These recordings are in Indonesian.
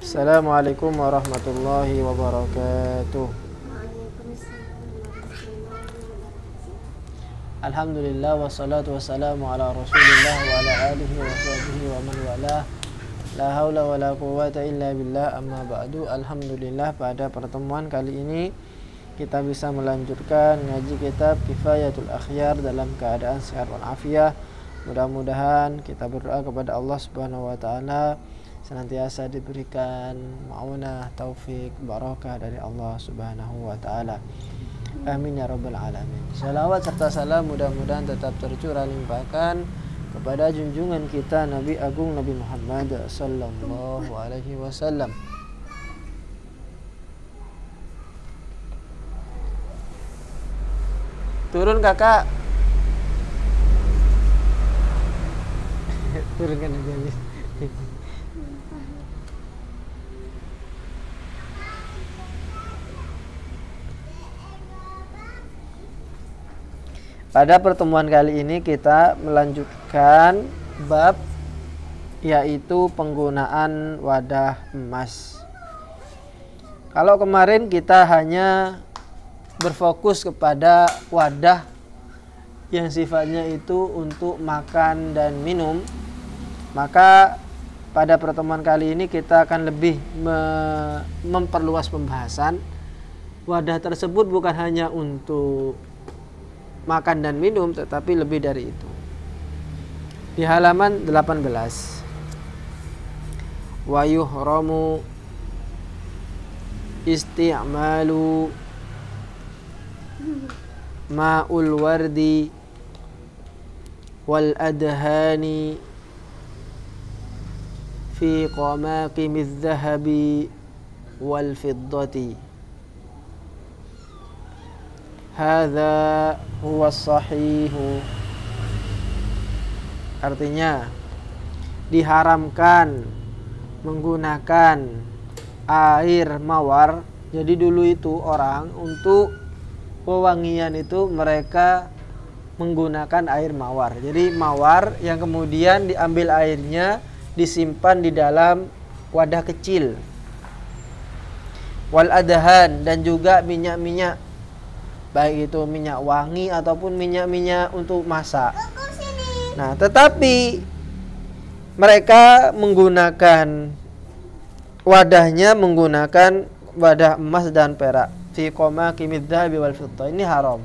Assalamualaikum warahmatullahi wabarakatuh. Alhamdulillah wassalatu wassalamu ala Rasulillah wa ala alihi wa sahbihi wa man walah. La haula wa la quwwata illa billah, amma ba'du. Alhamdulillah, pada pertemuan kali ini kita bisa melanjutkan ngaji kitab Kifayatul Akhyar dalam keadaan sehat walafiat. Mudah-mudahan kita berdoa kepada Allah Subhanahu wa taala senantiasa diberikan ma'unah, taufik, barakah dari Allah Subhanahu wa taala. Amin ya rabbal alamin. Salawat serta salam mudah-mudahan tetap tercurah limpahkan kepada junjungan kita Nabi Agung Nabi Muhammad sallallahu alaihi wasallam. Turun kakak. Turunkan aja nih. Pada pertemuan kali ini kita melanjutkan bab yaitu penggunaan wadah emas. Kalau kemarin kita hanya berfokus kepada wadah yang sifatnya itu untuk makan dan minum, maka pada pertemuan kali ini kita akan lebih memperluas pembahasan. Wadah tersebut bukan hanya untuk makan dan minum, tetapi lebih dari itu. Di halaman 18, wa yuhramu isti'malu ma'ul wardi wal adhani fi qamaqimiz zahabi wal fiddati. Hadza huwa sahihu. Artinya diharamkan menggunakan air mawar. Jadi dulu itu orang untuk wewangian itu mereka menggunakan air mawar. Jadi mawar yang kemudian diambil airnya disimpan di dalam wadah kecil. Wal adhan, dan juga minyak-minyak, baik itu minyak wangi ataupun minyak-minyak untuk masak. Nah, tetapi mereka menggunakan wadahnya menggunakan wadah emas dan perak. Fi qamaqimidz dzahabi wal fiddah. Ini haram.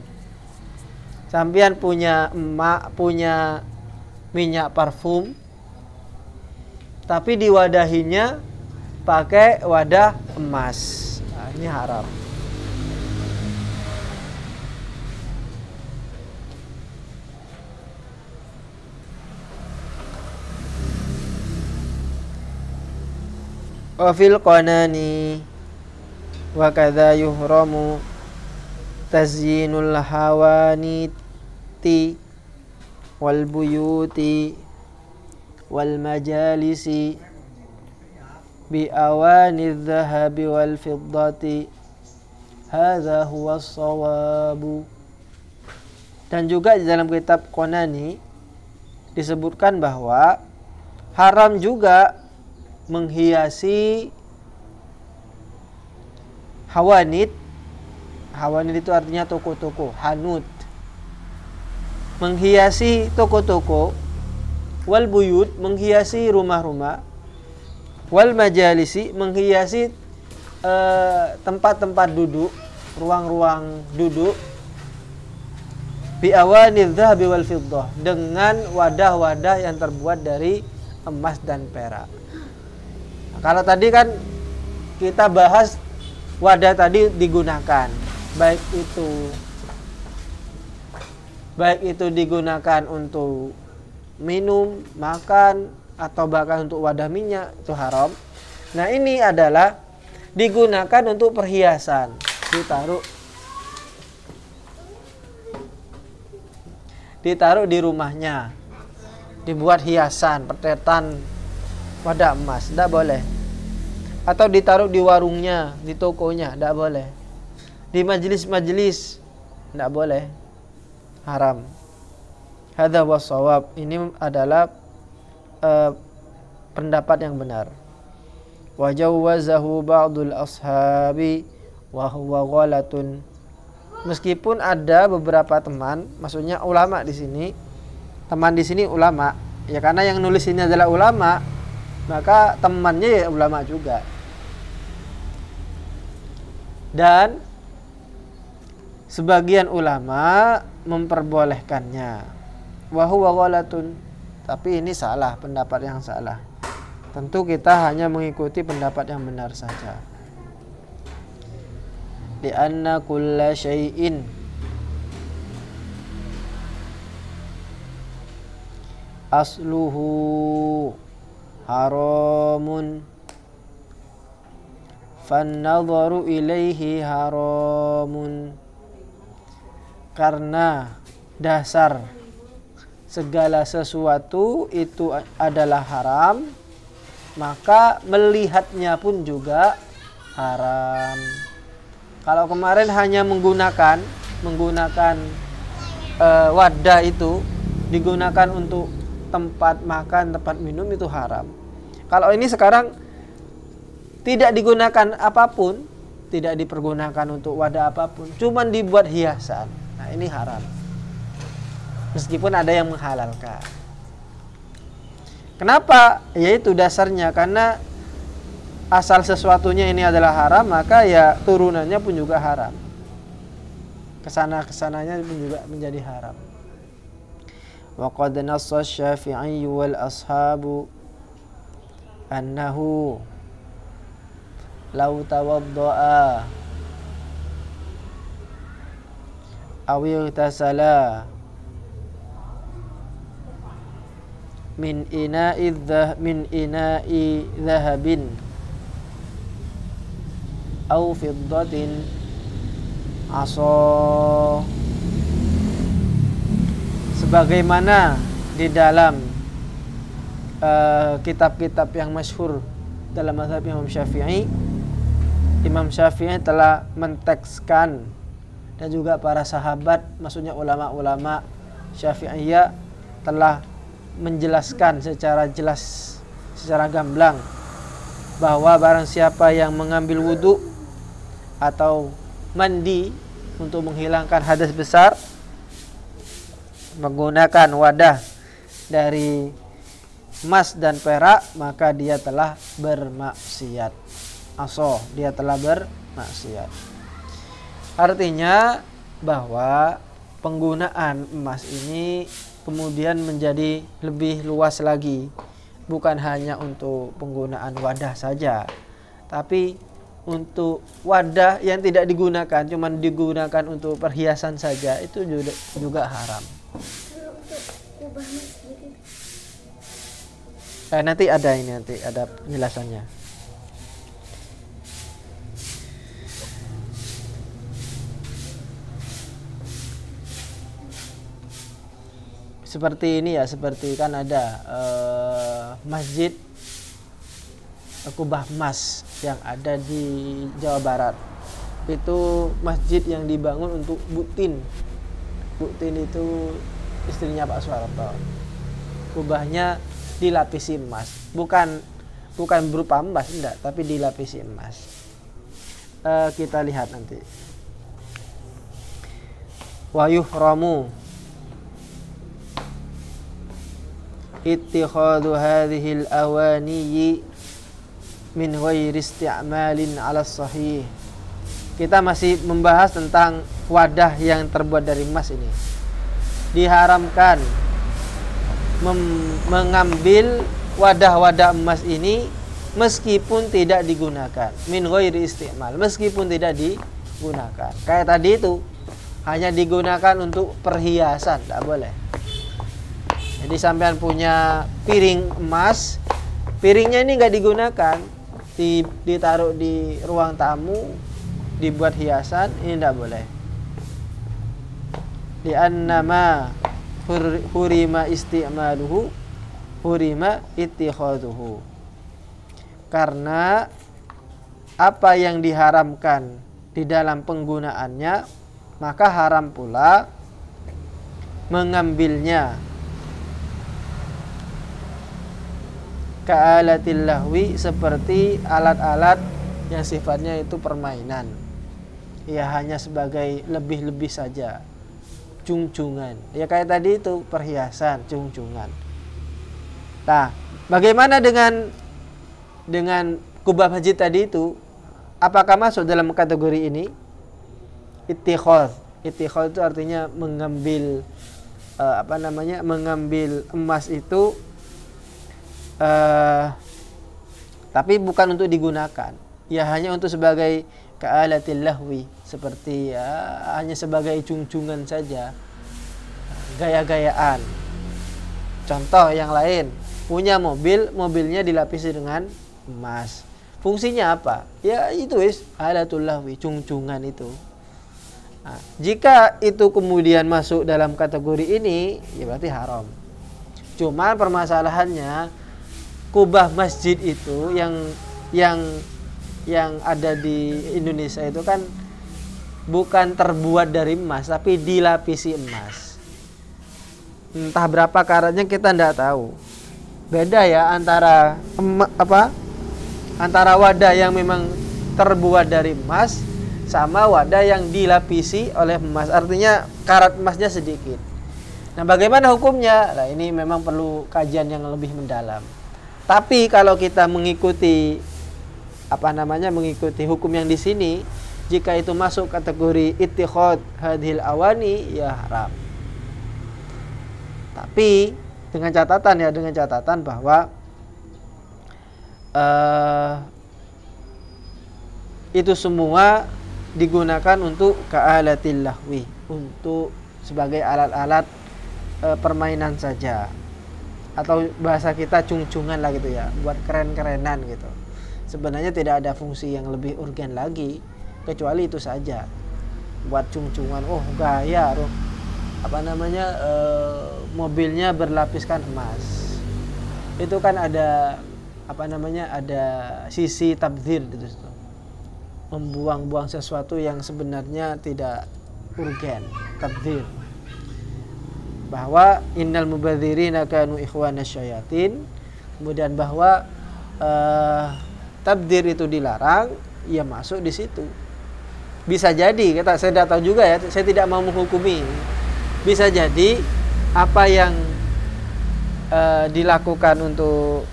Sampean punya punya minyak parfum, tapi diwadahinya pakai wadah emas. Nah, ini haram. Wa fil qanani wa kadza yuhramu tazyinul hawaniti wal buyuti wal majalisi bi awaniz zahabi wal fiddati. Hadza huwa shawabu. Dan juga di dalam kitab Qanani disebutkan bahwa haram juga menghiasi hawanit. Hawanit itu artinya toko-toko, hanut. Menghiasi toko-toko, wal buyut, menghiasi rumah-rumah, wal majalisi, menghiasi tempat-tempat duduk, ruang-ruang duduk, bi awaniz zahabi wal fiddah, dengan wadah-wadah yang terbuat dari emas dan perak. Kalau tadi kan kita bahas wadah tadi digunakan, baik itu digunakan untuk minum, makan, atau bahkan untuk wadah minyak, itu haram. Nah, ini adalah digunakan untuk perhiasan, ditaruh di rumahnya, dibuat hiasan, pertetan wadah emas, tidak boleh. Atau ditaruh di warungnya, di tokonya, tidak boleh. Di majelis-majelis, tidak boleh. Haram. Hadza wassawab. Ini adalah pendapat yang benar. wa jawwazahu ba'dul ashabi wa huwa ghalatun. Meskipun ada beberapa teman, maksudnya ulama di sini, teman di sini ulama, ya karena yang nulis ini adalah ulama, maka temannya ya ulama juga. Dan sebagian ulama memperbolehkannya. Wa huwa ghalatun. Tapi ini salah, pendapat yang salah. Tentu kita hanya mengikuti pendapat yang benar saja. Lianna kulla syai'in asluhu haramun fannadharu ilaihi haramun. Karena dasar segala sesuatu itu adalah haram, maka melihatnya pun juga haram. Kalau kemarin hanya menggunakan wadah itu digunakan untuk tempat makan, tempat minum, itu haram. Kalau ini sekarang tidak digunakan apapun, tidak dipergunakan untuk wadah apapun, cuman dibuat hiasan. Nah, ini haram. Meskipun ada yang menghalalkan. Kenapa? Yaitu dasarnya karena asal sesuatunya ini adalah haram, maka ya turunannya pun juga haram. Kesananya pun juga menjadi haram. Wa qad nassa Syafi'i wal ashabu annahu law tawadda'a aw irtasala min ina'i dhahabin au fiddatin aso, sebagaimana di dalam kitab-kitab yang masyhur dalam mazhab Imam Syafi'i. Imam Syafi'i telah mentekskan, dan juga para sahabat, maksudnya ulama-ulama Syafi'iyah telah menjelaskan secara jelas, secara gamblang, bahwa barang siapa yang mengambil wudhu atau mandi untuk menghilangkan hadas besar menggunakan wadah dari emas dan perak, maka dia telah bermaksiat. Dia telah bermaksiat. Artinya bahwa penggunaan emas ini kemudian menjadi lebih luas lagi. Bukan hanya untuk penggunaan wadah saja, tapi untuk wadah yang tidak digunakan, cuman digunakan untuk perhiasan saja, itu juga haram. Nanti ada penjelasannya. Seperti ini ya, seperti kan ada masjid kubah emas yang ada di Jawa Barat. Itu masjid yang dibangun untuk Butin. Butin itu istrinya Pak Soeharto. Kubahnya dilapisi emas, bukan berupa emas, enggak, tapi dilapisi emas. Kita lihat nanti. Wa yuhramu ittikhadhu hadhil awaniyi min ghairi isti'malin 'ala sahih. Kita masih membahas tentang wadah yang terbuat dari emas ini. Diharamkan mengambil wadah-wadah emas ini meskipun tidak digunakan, min ghairi isti'mal, meskipun tidak digunakan. Kayak tadi itu hanya digunakan untuk perhiasan, tidak boleh. Jadi sampean punya piring emas, piringnya ini nggak digunakan, ditaruh di ruang tamu, dibuat hiasan, ini tidak boleh. Li'annama hurima isti'maluhu hurima ittikhaduhu. Karena apa yang diharamkan di dalam penggunaannya, maka haram pula mengambilnya. ka'alatil lahwi, seperti alat-alat yang sifatnya itu permainan. Ya hanya sebagai lebih-lebih saja, cung-cungan. Ya kayak tadi itu perhiasan, cung-cungan. Nah, bagaimana dengan kubah masjid tadi itu? Apakah masuk dalam kategori ini? Ittikhadz. Ittikhadz itu artinya mengambil mengambil emas itu tapi bukan untuk digunakan. Ya hanya untuk sebagai ka'alatil lahwi, seperti hanya sebagai cung-cungan saja, gaya-gayaan. Contoh yang lain, punya mobilnya dilapisi dengan emas. Fungsinya apa? Ya itu alatul lahwi, cung-cungan itu. Nah, jika itu kemudian masuk dalam kategori ini, ya berarti haram. Cuma permasalahannya, kubah masjid itu yang ada di Indonesia itu kan bukan terbuat dari emas, tapi dilapisi emas. Entah berapa karatnya kita tidak tahu. Beda ya antara antara wadah yang memang terbuat dari emas sama wadah yang dilapisi oleh emas. Artinya karat emasnya sedikit. Nah, bagaimana hukumnya? Nah, ini memang perlu kajian yang lebih mendalam. Tapi kalau kita mengikuti mengikuti hukum yang di sini, jika itu masuk kategori ittikhadz hadhil awani, ya haram. Tapi dengan catatan bahwa itu semua digunakan untuk ka'alatil lahwi, untuk sebagai alat-alat permainan saja, atau bahasa kita cung-cungan lah gitu ya, buat keren-kerenan gitu. Sebenarnya tidak ada fungsi yang lebih urgen lagi kecuali itu saja, buat cung-cungan. Oh gaya, mobilnya berlapiskan emas. Itu kan ada ada sisi tabdzir gitu, membuang-buang sesuatu yang sebenarnya tidak urgen, tabdzir. Bahwa innal mubadzirina kanu ikhwanasy syayatin, kemudian bahwa tabdzir itu dilarang, ya masuk di situ. Bisa jadi, saya tidak tahu juga ya, saya tidak mau menghukumi. Bisa jadi apa yang dilakukan untuk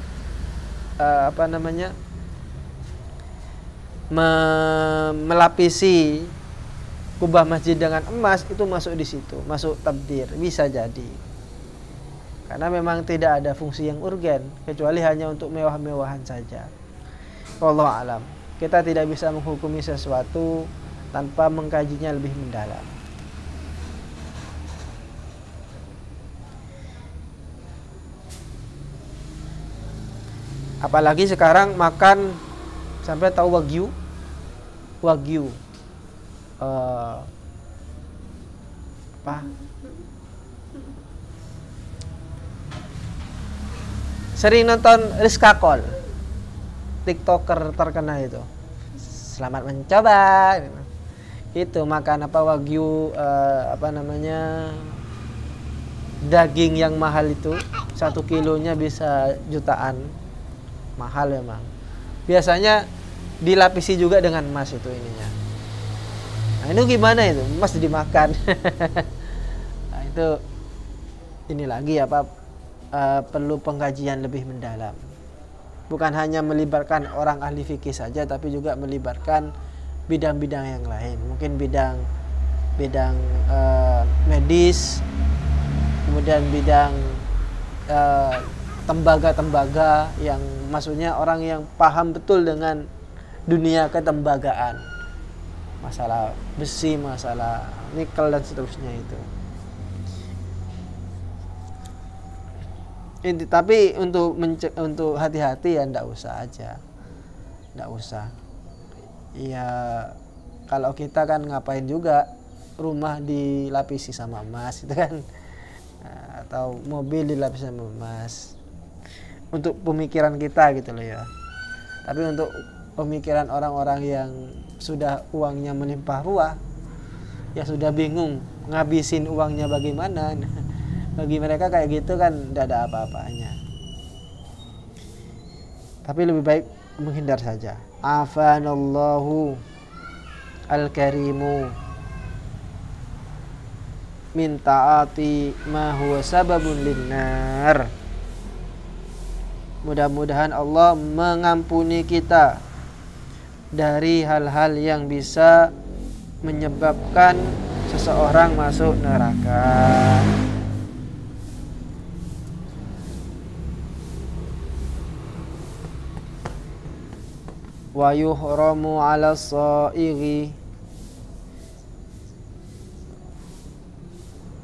melapisi kubah masjid dengan emas, itu masuk di situ, masuk tabdzir. Bisa jadi, karena memang tidak ada fungsi yang urgen kecuali hanya untuk mewah-mewahan saja. Wallahu alam. Kita tidak bisa menghukumi sesuatu tanpa mengkajinya lebih mendalam. Apalagi sekarang makan, sampai tahu wagyu sering nonton Rizka Kol, TikToker terkenal itu. Selamat mencoba. Itu makan wagyu, daging yang mahal itu, 1 kilonya bisa jutaan. Mahal memang. Biasanya dilapisi juga dengan emas itu ininya. Nah, itu gimana itu? Emas dimakan. Nah, itu ini lagi perlu pengkajian lebih mendalam. Bukan hanya melibatkan orang ahli fikih saja, tapi juga melibatkan bidang-bidang yang lain. Mungkin bidang medis, kemudian bidang tembaga-tembaga, yang maksudnya orang yang paham betul dengan dunia ketembagaan, masalah besi, masalah nikel dan seterusnya itu. Tapi untuk hati-hati ya ndak usah aja, ndak usah. Ya kalau kita kan ngapain juga rumah dilapisi sama emas itu kan, atau mobil dilapisi sama emas. Untuk pemikiran kita gitu loh ya. Tapi untuk pemikiran orang-orang yang sudah uangnya melimpah ruah, ya sudah bingung ngabisin uangnya bagaimana. Bagi mereka kayak gitu kan tidak ada apa-apanya. Tapi lebih baik menghindar saja. Afanallahu al-karimu min ta'ati ma huwa sababun linnar. Mudah-mudahan Allah mengampuni kita dari hal-hal yang bisa menyebabkan seseorang masuk neraka. Wa yuhramu 'ala as-sa'ighi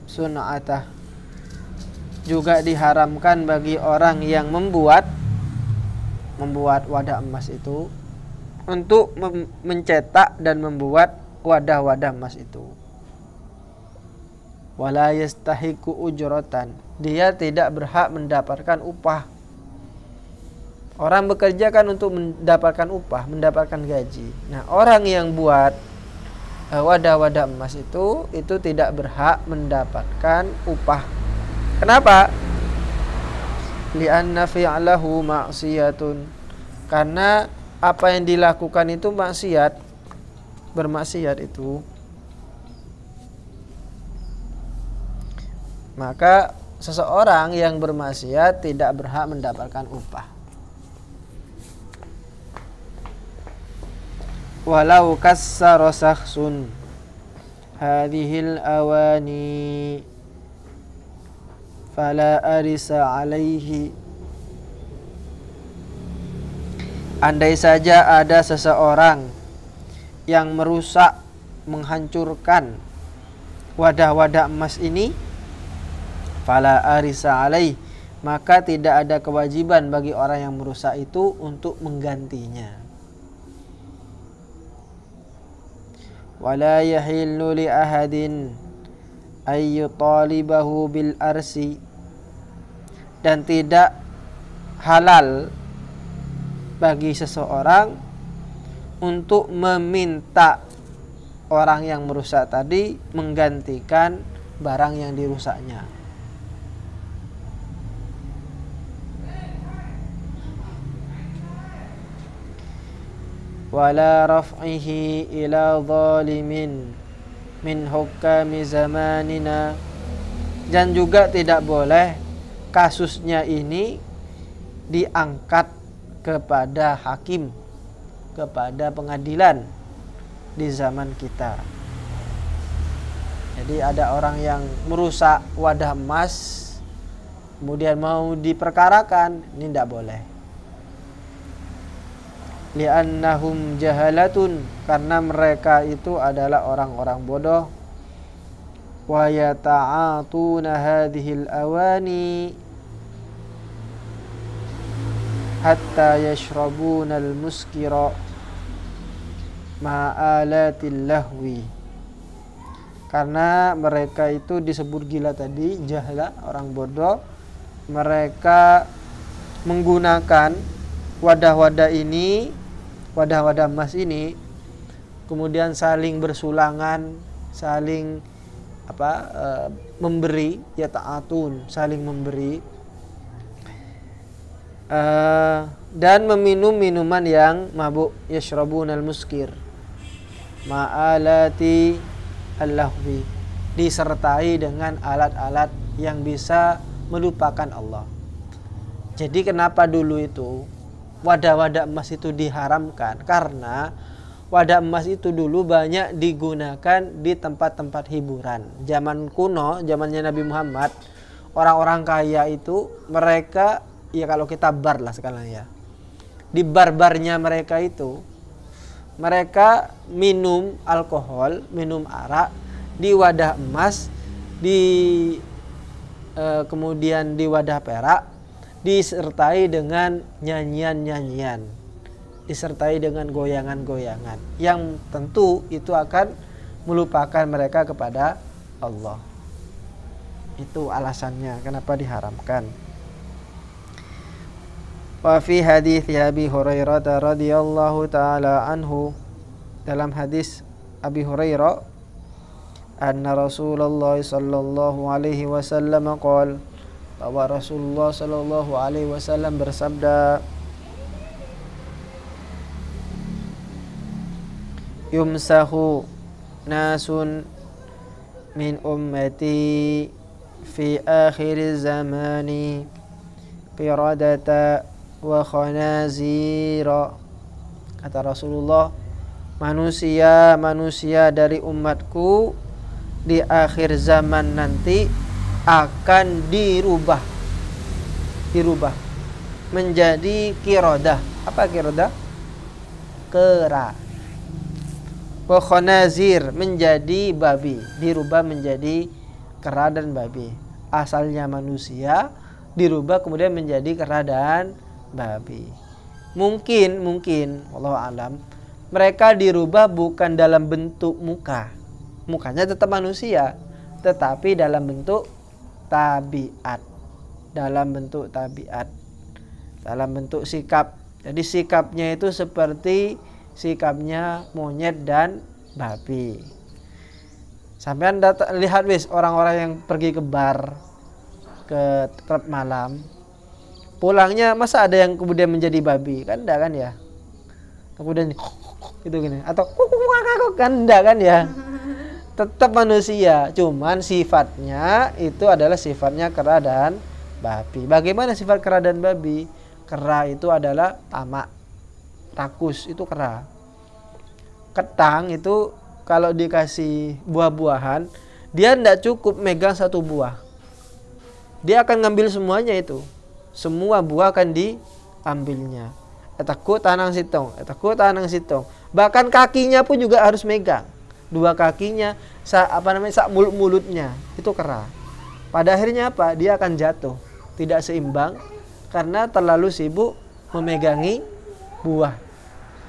sun'atah. Juga diharamkan bagi orang yang membuat wadah emas itu untuk mencetak dan membuat wadah-wadah emas itu. Wala yastahiqu ujratan. Dia tidak berhak mendapatkan upah. Orang bekerja kan untuk mendapatkan upah, mendapatkan gaji. Nah, orang yang buat wadah-wadah emas itu tidak berhak mendapatkan upah. Kenapa? Li'anna fi'lahu ma'siyatun. Karena apa yang dilakukan itu maksiat, bermaksiat itu. Maka seseorang yang bermaksiat tidak berhak mendapatkan upah. Walau kassara sakhsun hadhil awani fala arisa alaihi. Andai saja ada seseorang yang merusak, menghancurkan wadah-wadah emas ini, fala arisa alaihi, maka tidak ada kewajiban bagi orang yang merusak itu untuk menggantinya. Wala yahillu li ahadin ay yutalibahu bil arsi, dan tidak halal bagi seseorang untuk meminta orang yang merusak tadi menggantikan barang yang dirusaknya. Wala raf'ihi ila zalimin min hukami zamanina, dan juga tidak boleh kasusnya ini diangkat kepada hakim, kepada pengadilan di zaman kita. Jadi ada orang yang merusak wadah emas kemudian mau diperkarakan, ini tidak boleh. Li'annahum jahalatun, karena mereka itu adalah orang-orang bodoh. Wa yata'atuna hadhil awani hatta yashrabuna al-muskira ma'alatil lahwi. Karena mereka itu disebut gila tadi, jahala, orang bodoh. Mereka menggunakan wadah-wadah ini, wadah-wadah emas ini, kemudian saling bersulangan, saling memberi, ya ta'atun, saling memberi, dan meminum minuman yang mabuk, yashrabunal muskir ma'alati al-lahwi, disertai dengan alat-alat yang bisa melupakan Allah. Jadi kenapa dulu itu wadah-wadah emas itu diharamkan? Karena wadah emas itu dulu banyak digunakan di tempat-tempat hiburan. Zaman kuno, zamannya Nabi Muhammad, orang-orang kaya itu mereka, ya kalau kita bar lah sekarang ya, di bar-barnya mereka itu mereka minum alkohol, minum arak di wadah emas, kemudian di wadah perak, disertai dengan nyanyian-nyanyian, disertai dengan goyangan-goyangan, yang tentu itu akan melupakan mereka kepada Allah. Itu alasannya kenapa diharamkan. Wa fi hadits Abi Hurairah radhiyallahu taala anhu, dalam hadis Abi Hurairah, anna Rasulullah sallallahu alaihi wasallam qala, bahwa Rasulullah sallallahu alaihi wasallam bersabda, yumsahu nasun min ummati fi akhir zamani qiradata wa khanazira. Kata Rasulullah, manusia dari umatku di akhir zaman nanti akan dirubah menjadi qiradah. Apa qiradah? Kera. Wa khanazir, menjadi babi, dirubah menjadi kera dan babi. Asalnya manusia dirubah kemudian menjadi kera dan babi. Mungkin wallahu alam, mereka dirubah bukan dalam bentuk mukanya tetap manusia, tetapi dalam bentuk tabiat, dalam bentuk sikap. Jadi sikapnya itu seperti sikapnya monyet dan babi. Sampean lihat orang-orang yang pergi ke bar, ke klub malam, pulangnya masa ada yang kemudian menjadi babi? Kan enggak kan ya? Kemudian itu gini atau kan enggak kan ya? Tetap manusia, cuman sifatnya itu adalah sifatnya kera dan babi. Bagaimana sifat kera dan babi? Kera itu adalah tamak, rakus, itu kera. Ketang itu kalau dikasih buah-buahan, dia tidak cukup megang satu buah, dia akan ngambil semuanya itu. Semua buah akan diambilnya. Takut tanang sitong. Bahkan kakinya pun juga harus megang. Dua kakinya, sak mulut-mulutnya itu kera. Pada akhirnya apa? Dia akan jatuh, tidak seimbang karena terlalu sibuk memegangi buah.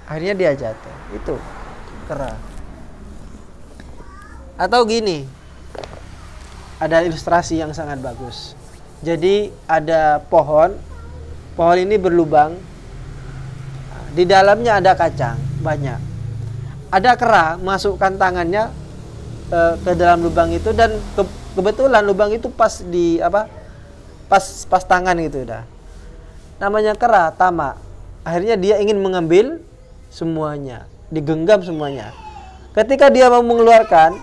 Akhirnya dia jatuh. Itu kera. Atau gini, ada ilustrasi yang sangat bagus. Jadi ada pohon ini berlubang, di dalamnya ada kacang banyak. Ada kera masukkan tangannya ke dalam lubang itu dan kebetulan lubang itu pas di pas tangan gitu dah. Namanya kera, tamak. Akhirnya dia ingin mengambil semuanya, digenggam semuanya. Ketika dia mau mengeluarkan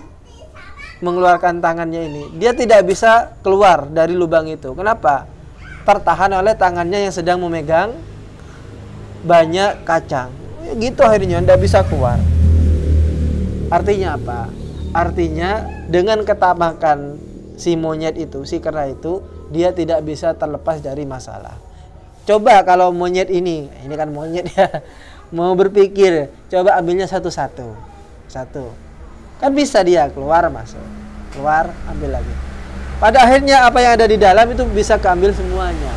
tangannya ini, dia tidak bisa keluar dari lubang itu. Kenapa? Tertahan oleh tangannya yang sedang memegang banyak kacang. Gitu akhirnya tidak bisa keluar. Artinya apa? Artinya dengan ketamakan si monyet itu, si kera itu, dia tidak bisa terlepas dari masalah. Coba kalau monyet ini kan monyet ya, mau berpikir, coba ambilnya satu-satu. Kan bisa dia keluar masuk, keluar ambil lagi. Pada akhirnya apa yang ada di dalam itu bisa keambil semuanya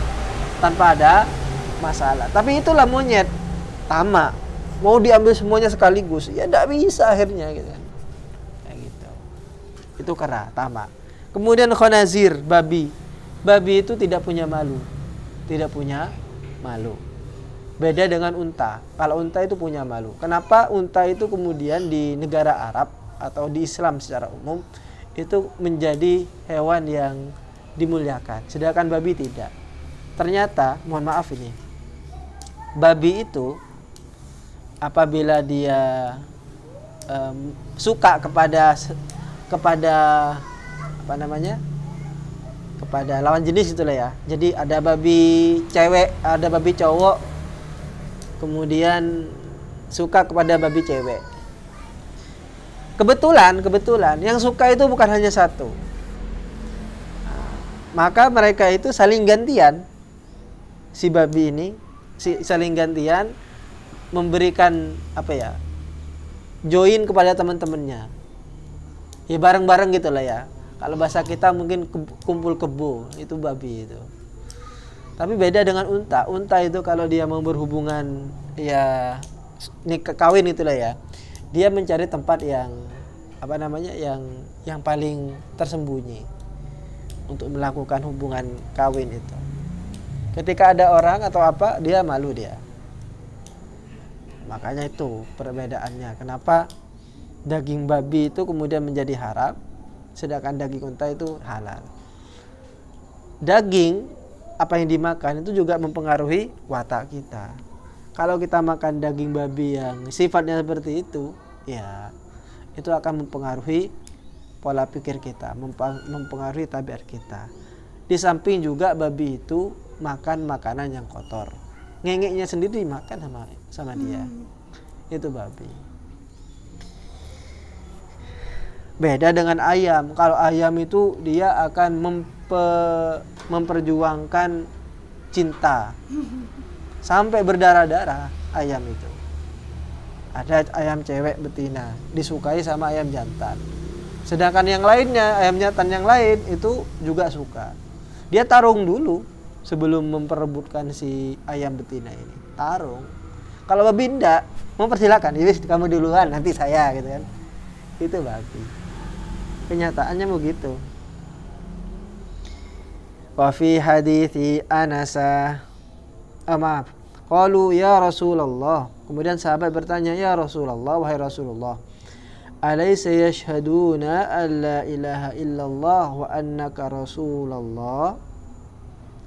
tanpa ada masalah. Tapi itulah monyet, tamak, mau diambil semuanya sekaligus, ya tidak bisa akhirnya gitu. Kayak gitu. Itu kera, tamak. Kemudian khanazir, babi. Babi itu tidak punya malu. Beda dengan unta. Kalau unta itu punya malu. Kenapa unta itu kemudian di negara Arab atau di Islam secara umum itu menjadi hewan yang dimuliakan, sedangkan babi tidak. Ternyata, mohon maaf ini, babi itu apabila dia suka kepada kepada lawan jenis itulah ya. Jadi ada babi cewek, ada babi cowok, kemudian suka kepada babi cewek. Kebetulan yang suka itu bukan hanya satu. Maka mereka itu saling gantian. Si babi ini saling gantian memberikan join kepada teman-temannya. Ya bareng-bareng gitulah ya. Kalau bahasa kita mungkin kumpul kebo, itu babi itu. Tapi beda dengan unta. Unta itu kalau dia mau berhubungan ya kawin itulah ya. Dia mencari tempat yang yang paling tersembunyi untuk melakukan hubungan kawin itu. Ketika ada orang atau apa, dia malu dia. Makanya itu perbedaannya. Kenapa daging babi itu kemudian menjadi haram, sedangkan daging unta itu halal. Daging apa yang dimakan itu juga mempengaruhi watak kita. Kalau kita makan daging babi yang sifatnya seperti itu, ya itu akan mempengaruhi pola pikir kita, mempengaruhi tabiat kita. Di samping juga babi itu makan makanan yang kotor, ngengeknya sendiri makan sama dia. Itu babi. Beda dengan ayam. Kalau ayam itu dia akan memperjuangkan cinta sampai berdarah-darah. Ayam itu ada ayam cewek betina disukai sama ayam jantan, sedangkan yang lainnya, ayam jantan yang lain itu juga suka. Dia tarung dulu sebelum memperebutkan si ayam betina ini, tarung. Kalau babi enggak, mempersilakan, kamu duluan nanti saya, gitu kan. Itu babi. Kenyataannya begitu. Wa fi hadithi Anasa, maaf, qalu ya Rasulullah. Kemudian sahabat bertanya, ya Rasulullah, wahai Rasulullah, alaysa yashhaduna an la ilaha illallah wa annaka Rasulullah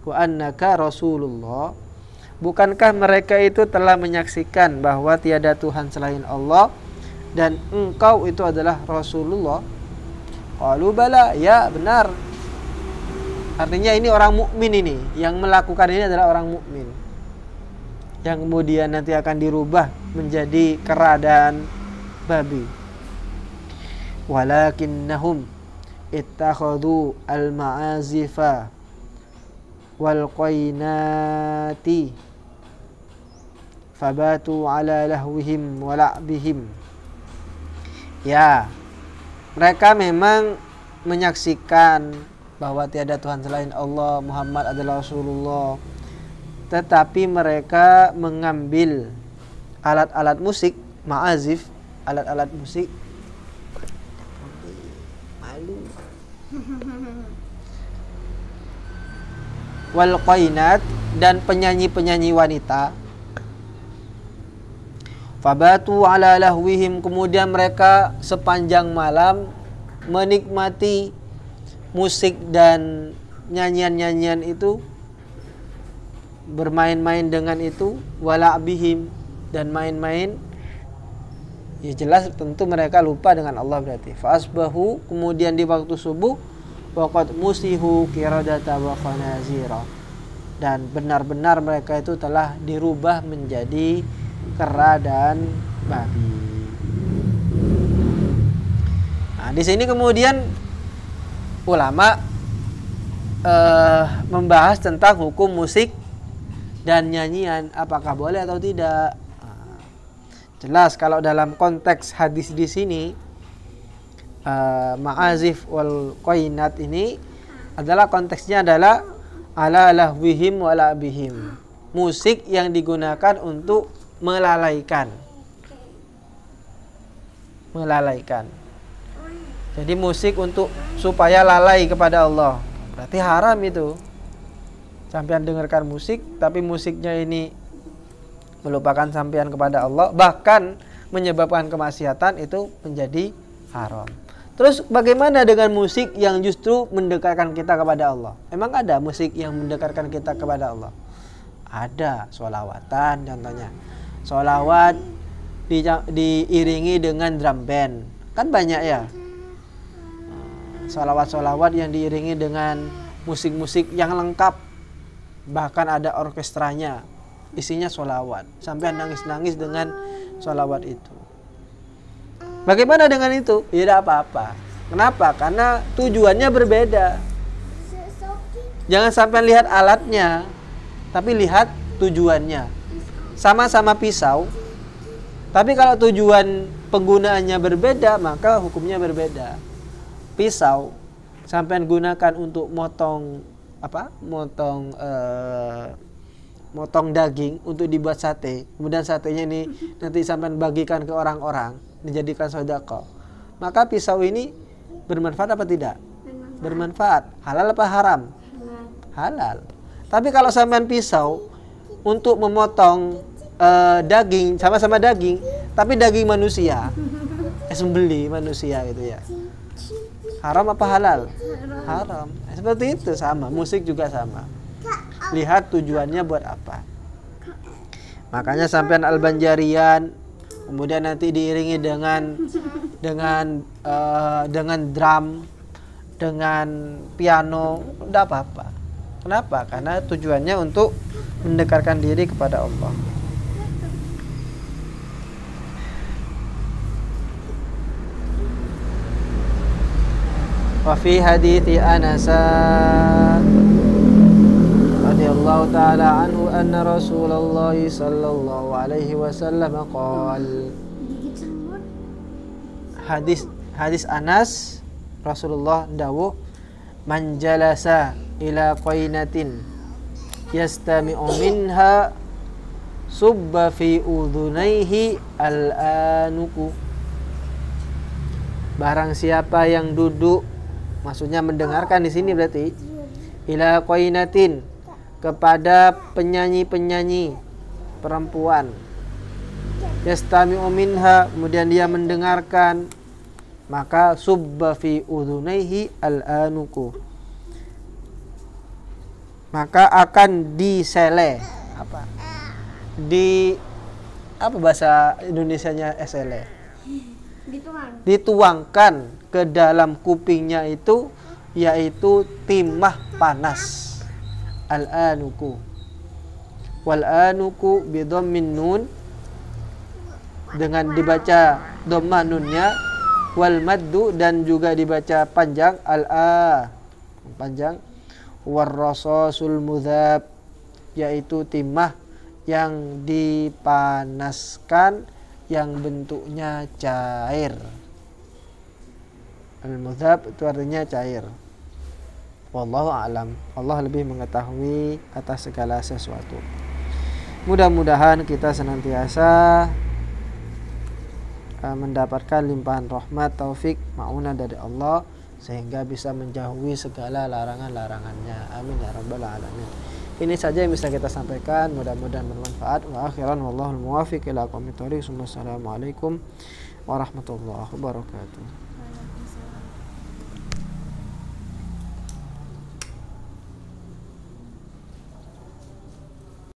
wa annaka Rasulullah. Bukankah mereka itu telah menyaksikan bahwa tiada Tuhan selain Allah dan engkau itu adalah Rasulullah? Qalu bala, ya benar. Artinya ini orang mukmin ini, yang melakukan ini adalah orang mukmin, yang kemudian nanti akan dirubah menjadi kera dan babi. Walakinnahum ittakhadhu al-ma'azifa wal qainati fabatu ala lahwihim wa la'bihim. Ya, mereka memang menyaksikan bahwa tiada Tuhan selain Allah, Muhammad adalah Rasulullah, tetapi mereka mengambil alat-alat musik, ma'azif, alat-alat musik, malu, wal qainat, dan penyanyi-penyanyi wanita. Fabatu ala lahwihim, kemudian mereka sepanjang malam menikmati musik dan nyanyian-nyanyian itu, bermain-main dengan itu, wala'bihim, dan main-main. Ya jelas tentu mereka lupa dengan Allah berarti. Fa'asbahu, kemudian di waktu subuh, waqad musihu qiradata wa khanazira, dan benar-benar mereka itu telah dirubah menjadi kera dan babi. Nah, di sini kemudian ulama membahas tentang hukum musik dan nyanyian, apakah boleh atau tidak. Jelas kalau dalam konteks hadis di sini, ma'azif wal qainat ini adalah konteksnya adalah ala lahwihim wa la'bihim, musik yang digunakan untuk melalaikan. Jadi musik untuk supaya lalai kepada Allah, berarti haram itu. Sampean dengarkan musik, tapi musiknya ini melupakan sampean kepada Allah, bahkan menyebabkan kemaksiatan, itu menjadi haram. Terus bagaimana dengan musik yang justru mendekatkan kita kepada Allah? Emang ada musik yang mendekatkan kita kepada Allah? Ada, sholawatan contohnya. Sholawat diiringi dengan drum band, kan banyak ya. Sholawat-sholawat yang diiringi dengan musik-musik yang lengkap, bahkan ada orkestranya, isinya sholawat, sampai nangis-nangis dengan sholawat itu. Bagaimana dengan itu? Ya tidak apa-apa. Kenapa? Karena tujuannya berbeda. Jangan sampai lihat alatnya, tapi lihat tujuannya. Sama-sama pisau, tapi kalau tujuan penggunaannya berbeda, maka hukumnya berbeda. Pisau sampai gunakan untuk motong motong daging untuk dibuat sate, kemudian satenya ini nanti sampai bagikan ke orang-orang, dijadikan sedekah, maka pisau ini bermanfaat apa tidak? Bermanfaat. Halal apa haram? Halal. Tapi kalau sampean pisau untuk memotong daging, sama-sama daging, tapi daging manusia, sembelih manusia gitu ya, haram apa halal? Haram. Seperti itu, sama. Musik juga sama. Lihat tujuannya buat apa. Makanya sampean Al-Banjarian, kemudian nanti diiringi dengan drum, dengan piano, tidak apa-apa. Kenapa? Karena tujuannya untuk mendekatkan diri kepada Allah. Wa fi hadithi Anas radhiyallahu ta'ala anhu anna Rasulullah sallallahu alaihi wasallam qala. Hadis Anas, Rasulullah dawuh, man jalasa ila qainatin yastami'u minha subba fi udhunaihi al-anuku. Barang siapa yang duduk, maksudnya mendengarkan di sini berarti ila qainatin, kepada penyanyi-penyanyi perempuan, yastami'u minha, kemudian dia mendengarkan, maka subba fi udhunaihi al-anuku, maka akan disele apa bahasa Indonesianya esele, dituangkan ke dalam kupingnya itu, yaitu timah panas. Al-anuku, wal anuku bi dhammin nun, dengan dibaca dhammah nunnya, wal maddu, dan juga dibaca panjang al-a, panjang, war rasasul mudhab, yaitu timah yang dipanaskan yang bentuknya cair. Al-mudhab itu artinya cair. Wallahu a'lam. Allah lebih mengetahui atas segala sesuatu. Mudah-mudahan kita senantiasa mendapatkan limpahan rahmat, taufik, ma'unah dari Allah, sehingga bisa menjauhi segala larangan-larangannya. Amin ya rabbal alamin. Ini saja yang bisa kita sampaikan, mudah-mudahan bermanfaat. Wa akhiran wallahul muwaffiq ila aqwamit thoriq. Assalamualaikum warahmatullahi wabarakatuh.